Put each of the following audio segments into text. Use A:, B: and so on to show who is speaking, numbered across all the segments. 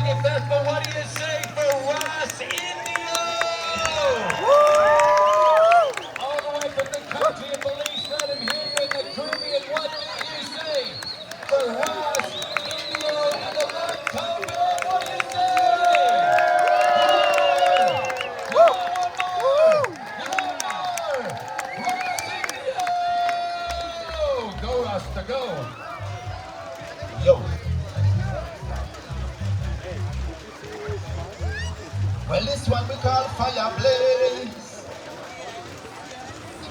A: Reggae Festival. What do you say for Ras Indio? All the way from the country of Belize, let him hear you in the Caribbean. What do you say for Ras Indio and the Encore? What do you say? You want more? You want more? Ras Indio! Go, Rasta, go. Yo. Well, this one we call Fire Blaze.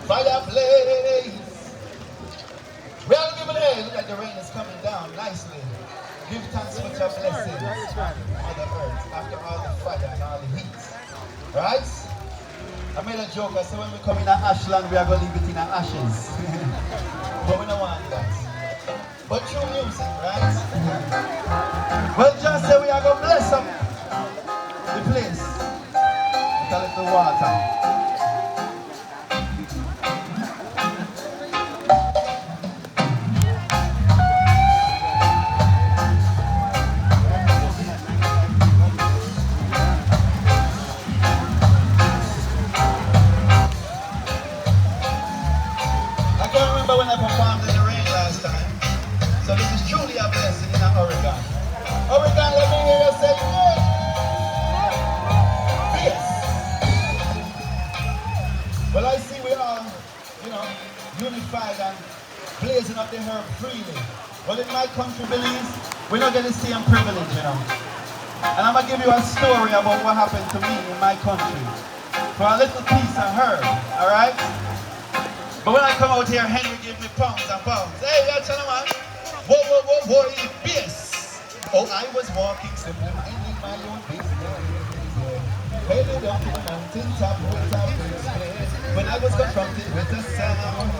A: Fire Blaze. We all give it a look like the rain is coming down nicely. Give thanks for your blessings, Mother Earth, after all the fire and all the heat. Right? I made a joke. I said when we come in Ashland, we are going to leave it in our ashes. But we don't want that. But true music, right? Well, just say we are going to bless them. The place with a little water. I can remember when I performed in the rain last time. So this is truly a blessing in Oregon. Oregon, let me hear you say yeah. Well, I see we are, unified and blazing up the herb freely. Well, in my country, Belize, we're not getting the same privilege, And I'm going to give you a story about what happened to me in my country. For a little piece of herb, all right? But when I come out here, Henry gave me pounds and pounds. Hey, you tell man. Whoa, bass. Oh, I was walking simply, minding my own business. Headed up to the mountain top with a big space. When I was confronted with a sound,